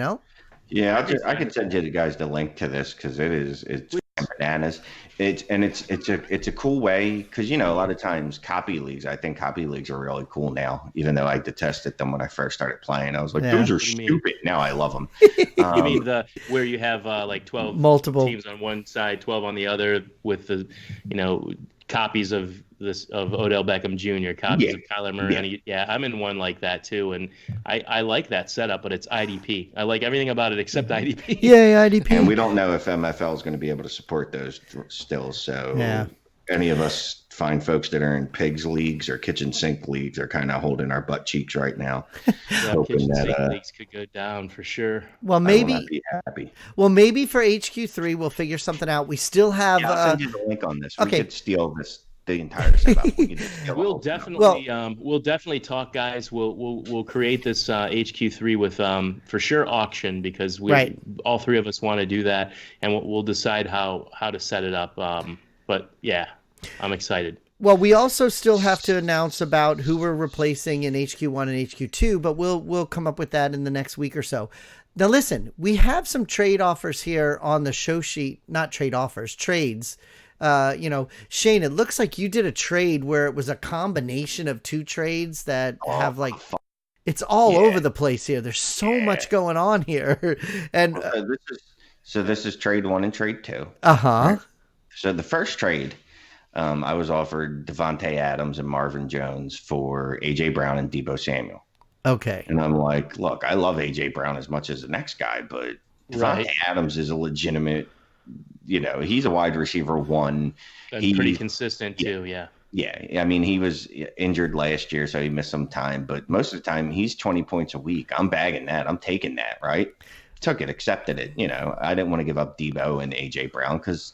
Yeah, I can send you guys the link to this, because it's bananas. It's a cool way, because a lot of times copy leagues. I think copy leagues are really cool now, even though I detested them when I first started playing. I was like, those are stupid. Now I love them. You mean where you have like 12 multiple teams on one side, 12 on the other, with the copies of Odell Beckham Jr., copies of Kyler Murray. Yeah, I'm in one like that too, and I like that setup, but it's IDP. I like everything about it except IDP. Yeah, IDP. And we don't know if MFL is going to be able to support those still. So any of us fine folks that are in pigs leagues or kitchen sink leagues are kind of holding our butt cheeks right now. Kitchen sink leagues could go down for sure. Well, maybe. I will not be happy. Well, maybe for HQ3 we'll figure something out. We still have. I'll send you the link on this. We could steal the entire setup. We'll definitely talk, guys. We'll create this HQ3 with for sure auction, because all 3 of us want to do that, and we'll decide how to set it up. But yeah, I'm excited. Well, we also still have to announce about who we're replacing in HQ1 and HQ2, but we'll come up with that in the next week or so. Now, listen, we have some trade offers here on the show sheet. Not trade offers, trades. Shane, it looks like you did a trade where it was a combination of 2 trades that have like, it's all over the place here. There's so much going on here. And this is trade 1 and trade 2. Right? So the first trade, I was offered Devontae Adams and Marvin Jones for A.J. Brown and Deebo Samuel. Okay. And I'm like, look, I love A.J. Brown as much as the next guy, but Devontae Adams is a legitimate, he's a wide receiver one. And pretty consistent too, yeah. Yeah, I mean, he was injured last year, so he missed some time. But most of the time, he's 20 points a week. I'm bagging that. I'm taking that, right? Took it, accepted it. I didn't want to give up Debo and A.J. Brown because,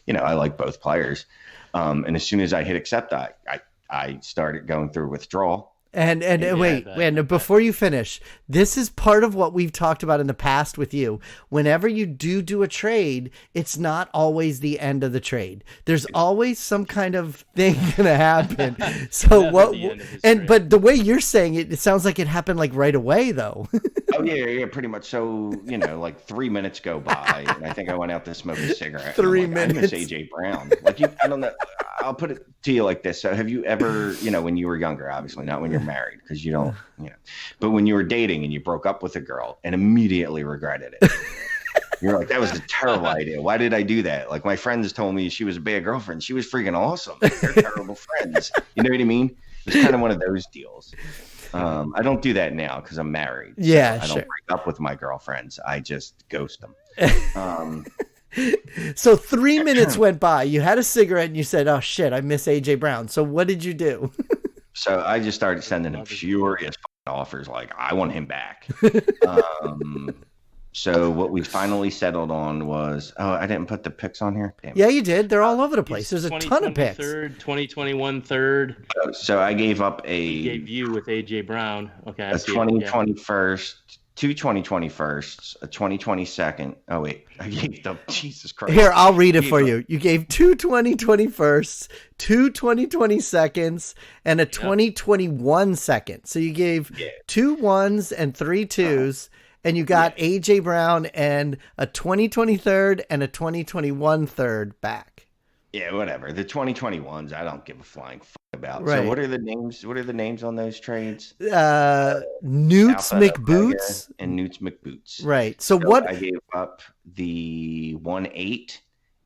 I like both players. And as soon as I hit accept, I started going through withdrawal. And wait, before you finish, this is part of what we've talked about in the past with you. Whenever you do a trade, it's not always the end of the trade. There's always some kind of thing going to happen. So but the way you're saying it, it sounds like it happened like right away though. Oh yeah, pretty much. So, like 3 minutes go by and I think I went out to smoke a cigarette. 3 minutes. I miss AJ Brown. I don't know. I'll put it to you like this. So have you ever, when you were younger, obviously not when you're married, because you don't, but when you were dating and you broke up with a girl and immediately regretted it. You're like, that was a terrible idea. Why did I do that? Like my friends told me she was a bad girlfriend. She was freaking awesome. They're terrible friends. You know what I mean? It's kind of one of those deals. I don't do that now because I'm married. Yeah, so I don't break up with my girlfriends. I just ghost them. So 3 minutes went by. You had a cigarette and you said, "Oh shit, I miss AJ Brown." So what did you do? So I just started sending him furious offers, like I want him back. So what we finally settled on was, I didn't put the picks on here. Damn. Yeah, you did. They're all over the place. There's a ton of picks. 2021 third. So I gave up He gave you with AJ Brown. Okay, a 2021st, two 2021sts, a 2022nd. Oh wait, I gave them. Jesus Christ. Here, I'll read it for you. You gave two 2021sts, two 2022nds, and a 2021 second. So you gave 2 1s and 3 2s. And you got AJ Brown and a 2023 and a 2021 third back. Yeah, whatever. The 2021s, I don't give a flying about. Right. So what are the names? What are the names on those trades? Newts McBoots and Newts McBoots. Right. So what? I gave up the 1-8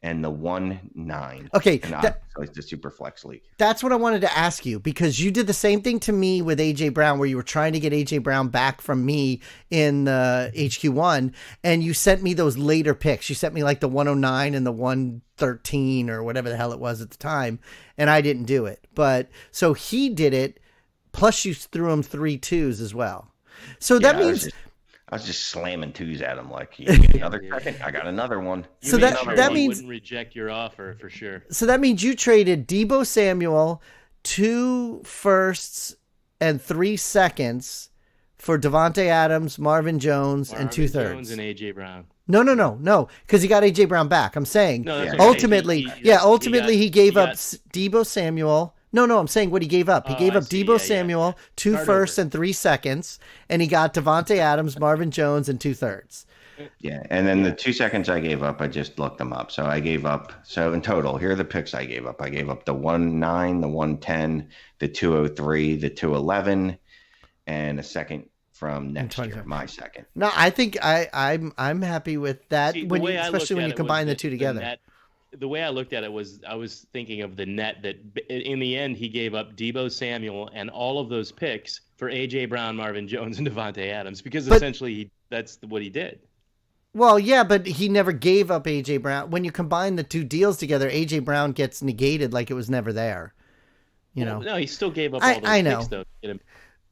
and the 1-9. Okay, so it's the super flex league. That's what I wanted to ask you, because you did the same thing to me with AJ Brown, where you were trying to get AJ Brown back from me in HQ1, and you sent me those later picks. You sent me like the 109 and the 113 or whatever the hell it was at the time, and I didn't do it. But so he did it. Plus, you threw him 3 2s as well. So that means. I was just slamming 2s at him like, you need another second? I got another one. So that means wouldn't reject your offer for sure. So that means you traded Debo Samuel 2 firsts and 3 seconds for Devontae Adams, Marvin Jones, and 2 thirds. Jones and AJ Brown. No, because he got AJ Brown back. I'm saying ultimately he gave up Debo Samuel. No, I'm saying what he gave up. He gave up Debo Samuel, 2 firsts and 3 seconds, and he got Devontae Adams, Marvin Jones, and 2 thirds. Yeah, and then the 2 seconds I gave up, I just looked them up. So I gave up, so in total, here are the picks I gave up. I gave up the 1-9, the 1-10, the 203, the 211, and a second from next year, my second. No, I think I'm happy with that, especially when you combine the two together. The way I looked at it was I was thinking of the net that in the end he gave up Debo Samuel and all of those picks for A.J. Brown, Marvin Jones, and Devontae Adams, because essentially that's what he did. Well, yeah, but he never gave up A.J. Brown. When you combine the two deals together, A.J. Brown gets negated like it was never there. No, he still gave up all those picks, though.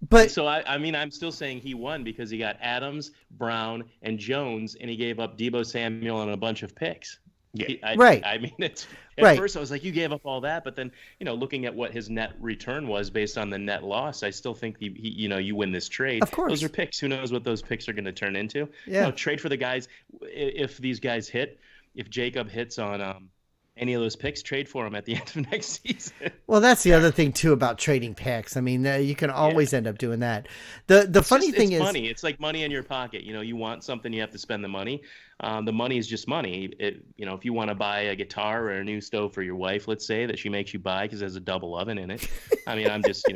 But so I mean, I'm still saying he won because he got Adams, Brown, and Jones, and he gave up Debo Samuel and a bunch of picks. Yeah, right. I mean, at first I was like, you gave up all that, but then, looking at what his net return was based on the net loss, I still think he you win this trade. Of course, those are picks. Who knows what those picks are going to turn into? Yeah, trade for the guys. If these guys hit, if Jacob hits on any of those picks, trade for him at the end of next season. Well, that's the other thing too about trading picks. I mean, you can always end up doing that. The funny thing is, money. It's like money in your pocket. You want something, you have to spend the money. The money is just money. If you want to buy a guitar or a new stove for your wife, let's say, that she makes you buy because there's a double oven in it. I mean, I'm just,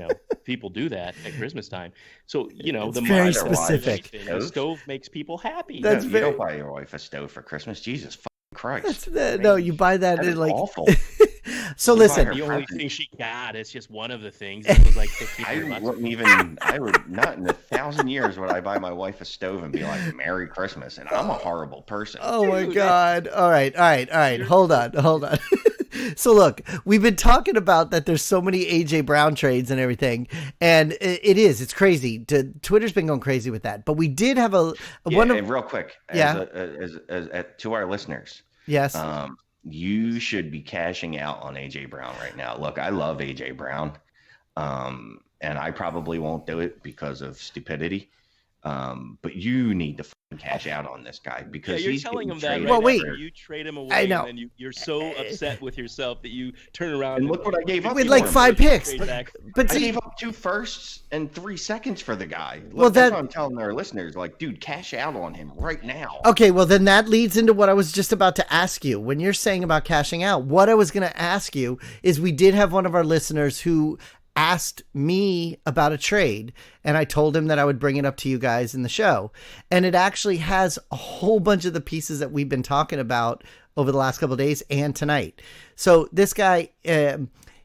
people do that at Christmas time. So, it's the very money, specific. The stove makes people happy. You don't buy your wife a stove for Christmas. Jesus Christ. No, you buy that in like awful. So listen, the only thing she got, it's just one of the things. It was like $1,500. I would not in 1,000 years would I buy my wife a stove and be like, Merry Christmas. And I'm a horrible person. Oh my God. All right. Hold on. So look, we've been talking about that there's so many AJ Brown trades and everything, and it's crazy. Twitter's been going crazy with that. But we did have real quick, to our listeners. Yes. You should be cashing out on AJ Brown right now. Look, I love AJ Brown. And I probably won't do it because of stupidity. But you need to cash out on this guy because you're telling him that well, wait. You trade him away, I know. and then you're so upset with yourself that you turn around and look what I gave up with like 5 picks. But I gave up 2 firsts and 3 seconds for the guy. Look, well, that's what I'm telling our listeners. Like, dude, cash out on him right now. Okay, well then that leads into what I was just about to ask you. When you're saying about cashing out, what I was going to ask you is we did have one of our listeners who asked me about a trade, and I told him that I would bring it up to you guys in the show. And it actually has a whole bunch of the pieces that we've been talking about over the last couple of days and tonight. So this guy,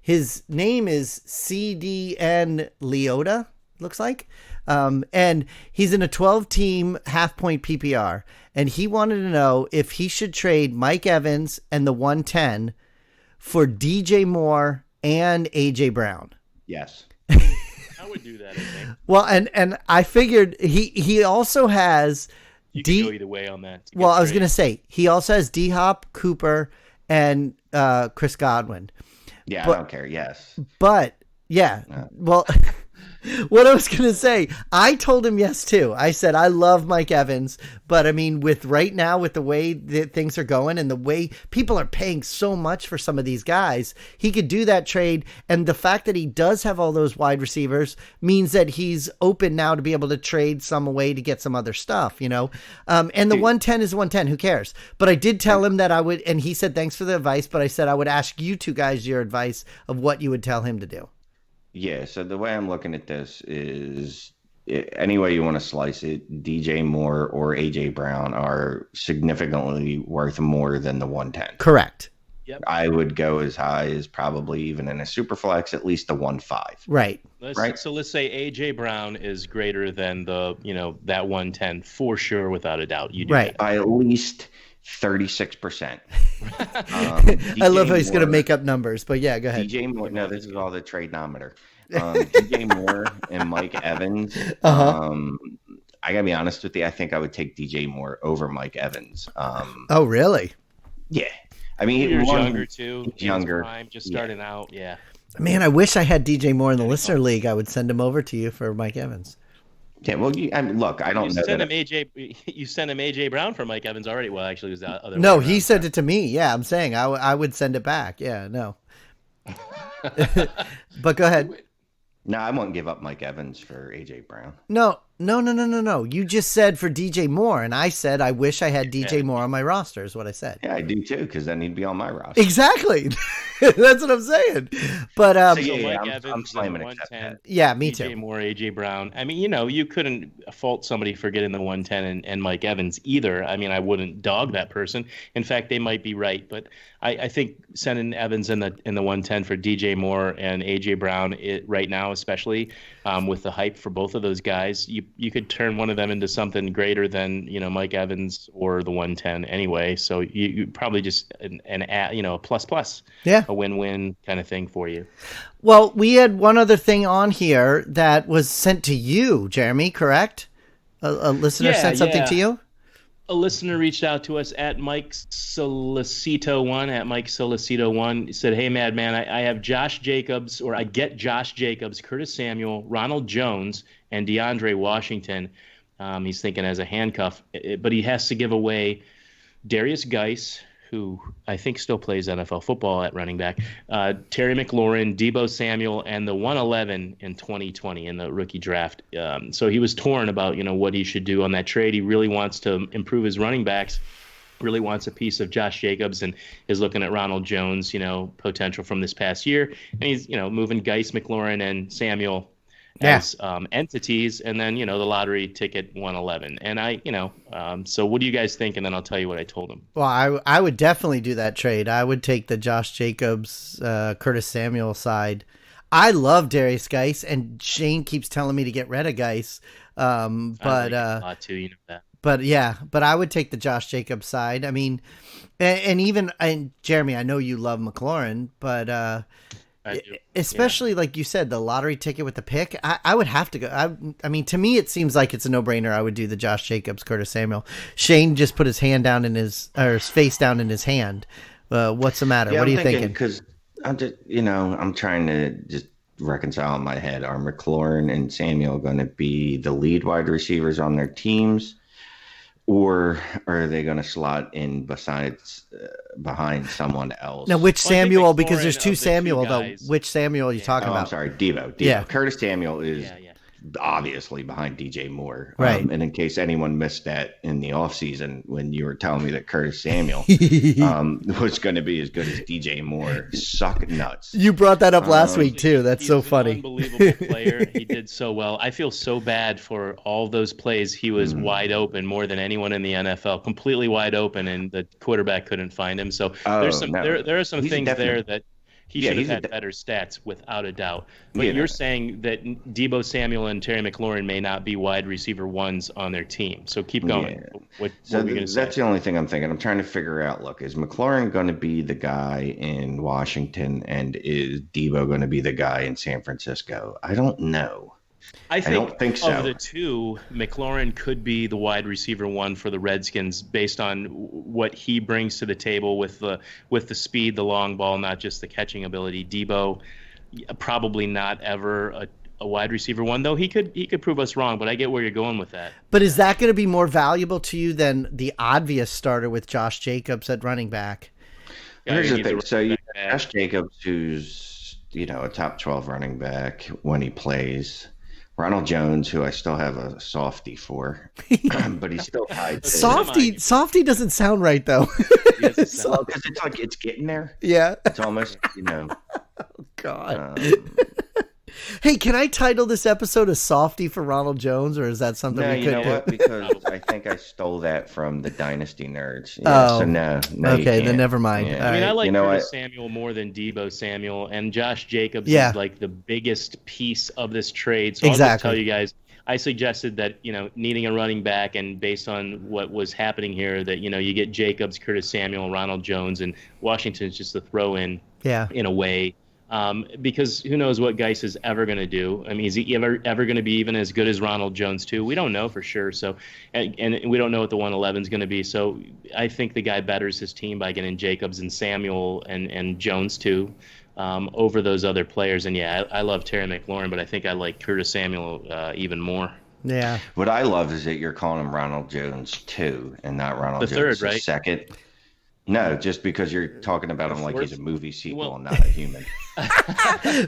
his name is CDN Leota, looks like. And he's in a 12-team half-point PPR. And he wanted to know if he should trade Mike Evans and the 110 for DJ Moore and AJ Brown. Yes. I would do that, I think. Well, and I figured he also has you can go either way on that. Well, I was going to say he also has D-Hop, Cooper, and Chris Godwin. Yeah, I don't care. Yes. But yeah, well, what I was going to say, I told him yes too. I said I love Mike Evans, but I mean, with right now with the way that things are going and the way people are paying so much for some of these guys, he could do that trade. And the fact that he does have all those wide receivers means that he's open now to be able to trade some away to get some other stuff, you know. And the 110 is 110. Who cares? But I did tell him that I would, and he said thanks for the advice. But I said I would ask you two guys your advice of what you would tell him to do. Yeah, so the way I'm looking at this is any way you want to slice it, DJ Moore or AJ Brown are significantly worth more than the 110. Correct. Yep. I would go as high as probably even in a super flex, at least a 1.5. Right. So let's say AJ Brown is greater than that 110 for sure, without a doubt. You do right that. By at least 36%. I love how he's going to make up numbers, but yeah, go ahead. DJ Moore. No, this is all the tradeometer. DJ Moore and Mike Evans. I gotta be honest with you. I think I would take DJ Moore over Mike Evans. Oh, really? Yeah. I mean, he's younger too. Younger, just starting out. Yeah. Man, I wish I had DJ Moore in the listener league. I would send him over to you for Mike Evans. Yeah, well, look, I don't know. You sent him AJ Brown for Mike Evans already. Well, actually, it was the other. No, he sent it to me. Yeah, I'm saying I would send it back. Yeah, no. But go ahead. No, I won't give up Mike Evans for AJ Brown. No. You just said for DJ Moore, and I said I wish I had DJ Moore on my roster. Is what I said. Yeah, I do too, because then he'd be on my roster. Exactly. That's what I'm saying. But Mike Evans, I'm slamming 110. Yeah, me too. DJ Moore, AJ Brown. I mean, you couldn't fault somebody for getting the 110 and Mike Evans either. I mean, I wouldn't dog that person. In fact, they might be right, but I think sending Evans in the 110 for DJ Moore and AJ Brown right now, especially with the hype for both of those guys, you could turn one of them into something greater than Mike Evans or the 110 anyway. So you probably just a plus, yeah, a win-win kind of thing for you. Well, we had one other thing on here that was sent to you, Jeremy. Correct? A listener sent something to you. A listener reached out to us at Mike Solicito1 at Mike Solicito1. He said, "Hey, Madman, I have Josh Jacobs, or I get Josh Jacobs, Curtis Samuel, Ronald Jones, and DeAndre Washington." He's thinking as a handcuff, but he has to give away Darius Geis, who I think still plays NFL football at running back, Terry McLaurin, Deebo Samuel, and the 111 in 2020 in the rookie draft. So he was torn about, what he should do on that trade. He really wants to improve his running backs, really wants a piece of Josh Jacobs, and is looking at Ronald Jones, potential from this past year. And he's, moving Geis, McLaurin, and Samuel as entities, and then the lottery ticket 111. And so what do you guys think? And then I'll tell you what I told him. Well, I would definitely do that trade. I would take the Josh Jacobs, Curtis Samuel side. I love Darius Geis, and Shane keeps telling me to get rid of Geis. I like a lot too, that. But I would take the Josh Jacobs side. I mean, and Jeremy, I know you love McLaurin, but especially like you said, the lottery ticket with the pick, I would have to go. I mean, to me, it seems like it's a no-brainer. I would do the Josh Jacobs, Curtis Samuel. Shane just put his face down in his hand. What's the matter? What are you thinking? Because I'm just, I'm trying to just reconcile in my head. Are McLaurin and Samuel going to be the lead wide receivers on their teams, or are they going to slot in behind someone else? Now, which Samuel? Because there's two Samuel, though. Which Samuel are you talking about? I'm sorry, Deebo. Yeah. Curtis Samuel is obviously behind DJ Moore. Right. And in case anyone missed that in the offseason when you were telling me that Curtis Samuel was going to be as good as DJ Moore, suck nuts. You brought that up last week, too. That's so funny. Unbelievable player. He did so well. I feel so bad for all those plays. He was wide open more than anyone in the NFL, completely wide open, and the quarterback couldn't find him. So there are some things there that he should have had better stats, without a doubt. But you're saying that Deebo Samuel and Terry McLaurin may not be wide receiver ones on their team. So keep going. Yeah. What are we going to say? That's the only thing I'm thinking. I'm trying to figure out, look, is McLaurin going to be the guy in Washington, and is Deebo going to be the guy in San Francisco? I don't know. I don't think so. Of the two, McLaurin could be the wide receiver one for the Redskins based on what he brings to the table with the speed, the long ball, not just the catching ability. Deebo, probably not ever a wide receiver one, though he could prove us wrong, but I get where you're going with that. But is that going to be more valuable to you than the obvious starter with Josh Jacobs at running back? Here's the thing. So you have Josh Jacobs, who's a top 12 running back when he plays. Ronald Jones, who I still have a softie for, but he's still tied. Softie doesn't sound right, though. Because it's like it's getting there. Yeah. It's almost, Oh, God. Hey, can I title this episode a softie for Ronald Jones, or is that something we could do? No, you know what? Because I think I stole that from the Dynasty nerds. Yeah, so no. Okay, then never mind. Yeah. I like Curtis Samuel more than Deebo Samuel, and Josh Jacobs is like the biggest piece of this trade. So I'll just tell you guys, I suggested that, needing a running back, and based on what was happening here, that, you get Jacobs, Curtis Samuel, Ronald Jones, and Washington's just a throw in a way. Because who knows what Geis is ever going to do. I mean, is he ever going to be even as good as Ronald Jones, too? We don't know for sure. So, and we don't know what the 111 is going to be. So I think the guy betters his team by getting Jacobs and Samuel and Jones, too, over those other players. And, I love Terry McLaurin, but I think I like Curtis Samuel even more. Yeah. What I love is that you're calling him Ronald Jones, too, and not Ronald Jones the second. No, just because you're talking about him like he's a movie sequel and not a human.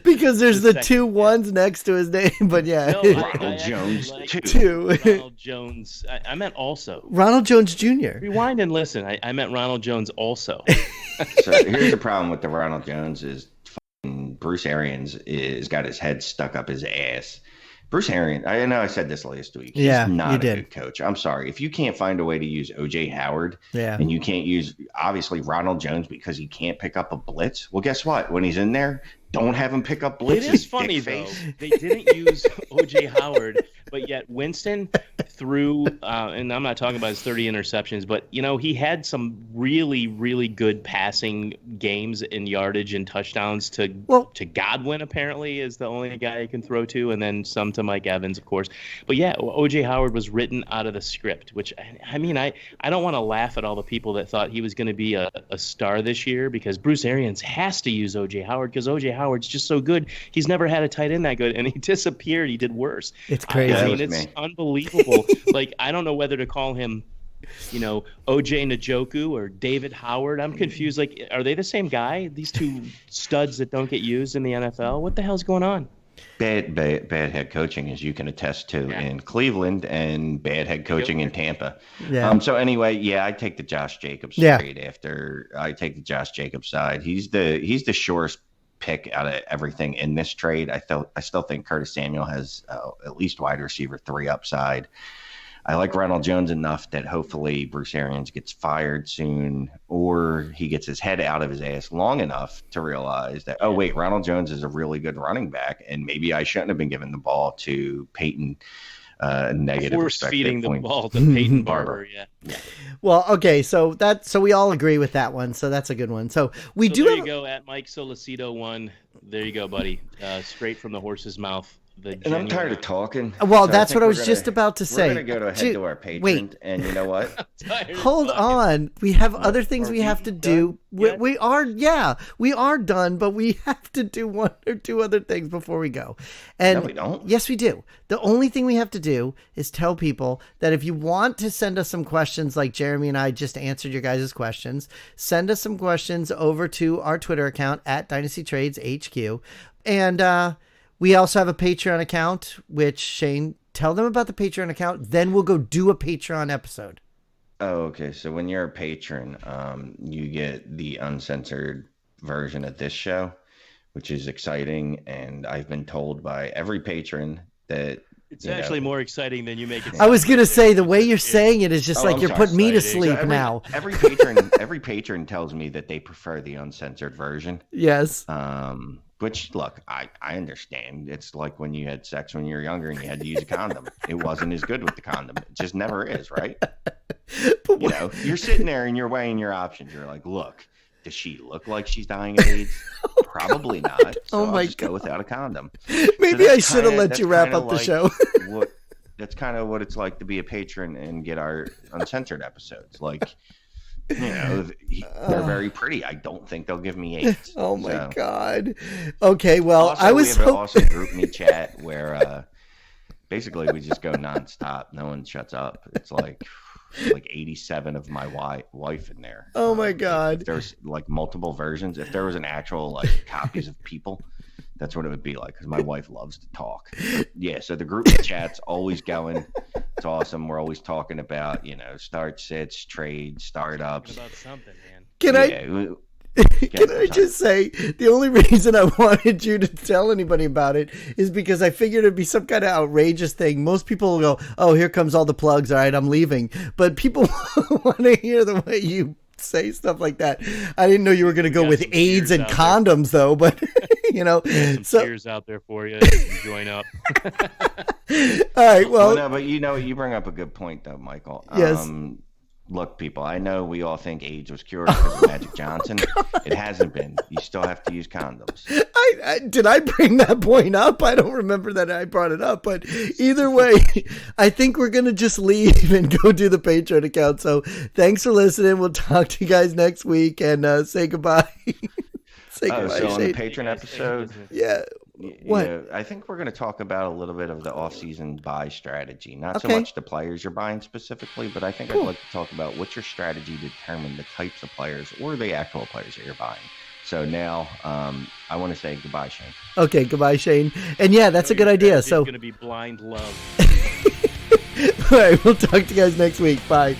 Because there's the two ones next to his name, but Ronald Jones two. Ronald Jones. I meant also. Ronald Jones Jr. Rewind and listen. I meant Ronald Jones also. So here's the problem with the Ronald Jones is Bruce Arians is got his head stuck up his ass. Bruce Arians, I know I said this last week. He's not a good coach. I'm sorry. If you can't find a way to use O.J. Howard and you can't use, obviously, Ronald Jones because he can't pick up a blitz, well, guess what? When he's in there, don't have him pick up blitz. It is funny, though. They didn't use O.J. Howard, but yet Winston threw, and I'm not talking about his 30 interceptions, but, he had some really, really good passing games in yardage and touchdowns to Godwin, apparently, is the only guy he can throw to, and then some to Mike Evans, of course. But, O.J. Howard was written out of the script, which, I mean, I don't want to laugh at all the people that thought he was going to be a star this year, because Bruce Arians has to use O.J. Howard because O.J. Howard's just so good. He's never had a tight end that good, and he disappeared. He did worse. It's crazy. I mean, it's unbelievable. Like, I don't know whether to call him, O.J. Njoku or David Howard. I'm confused. Like, are they the same guy? These two studs that don't get used in the NFL? What the hell's going on? Bad head coaching, as you can attest to in Cleveland, and bad head coaching in Tampa. Yeah. So anyway, I take the Josh Jacobs trade after I take the Josh Jacobs side. He's the surest pick out of everything in this trade. I still think Curtis Samuel has at least wide receiver 3 upside. I like Ronald Jones enough that hopefully Bruce Arians gets fired soon, or he gets his head out of his ass long enough to realize that, oh, wait, Ronald Jones is a really good running back, and maybe I shouldn't have been giving the ball to Peyton. Negative force feeding the ball to Peyton Barber. Yeah. Well, okay, so we all agree with that one. So that's a good one. So we do. There you go at Mike Solicito 1. There you go, buddy. Straight from the horse's mouth. And I'm tired of talking. Well, so that's what I was just about to say. We're going to go ahead to our Patreon. And you know what? Hold on. We have other things we have to do. We are done, but we have to do 1 or 2 other things before we go. And no, we don't. Yes, we do. The only thing we have to do is tell people that if you want to send us some questions like Jeremy and I just answered your guys' questions, send us some questions over to our Twitter account at DynastyTradesHQ. And, we also have a Patreon account, which, Shane, tell them about the Patreon account. Then we'll go do a Patreon episode. Oh, okay. So when you're a patron, you get the uncensored version of this show, which is exciting. And I've been told by every patron that it's actually more exciting than you make it sound. I was going to say, the way you're saying it is just like you're putting me to sleep now. Every patron tells me that they prefer the uncensored version. Yes. Which, look, I understand. It's like when you had sex when you were younger and you had to use a condom. It wasn't as good with the condom. It just never is, right? You know, you're sitting there and you're weighing your options. You're like, look, does she look like she's dying of AIDS? Probably not. So I'll just go without a condom. Maybe I should have let you wrap up the show. That's kind of what it's like to be a patron and get our uncensored episodes. Like, you know, they're very pretty. I don't think they'll give me 8. Oh my God. Okay, well, also, we have an awesome group me chat where basically we just go nonstop. No one shuts up. It's like 87 of my wife in there. Oh my God. If there's like multiple versions. If there was an actual like copies of people, that's what it would be like, because my wife loves to talk. Yeah, so the group chat's always going. It's awesome. We're always talking about, you know, start sits, trades, startups. About something, man. Can I just say, the only reason I wanted you to tell anybody about it is because I figured it'd be some kind of outrageous thing. Most people will go, oh, here comes all the plugs. All right, I'm leaving. But people want to hear the way you say stuff like that. I didn't know you were going to go with AIDS and condoms, though, but you know, some tears out there for you. Join up. All right. Well, no, but you know, you bring up a good point, though, Michael. Yes. Look, people, I know we all think AIDS was cured because of Magic Johnson. It hasn't been. You still have to use condoms. Did I bring that point up? I don't remember that I brought it up, but either way, I think we're going to just leave and go do the Patreon account. So thanks for listening. We'll talk to you guys next week and say goodbye. So on the Patreon episode, yeah. What? You know, I think we're going to talk about a little bit of the off-season buy strategy. Not so much the players you're buying specifically, but I think I'd like to talk about what's your strategy to determine the types of players or the actual players that you're buying. So now I want to say goodbye, Shane. Okay, goodbye, Shane. And yeah, that's a good idea. So it's going to be blind love. All right, we'll talk to you guys next week. Bye.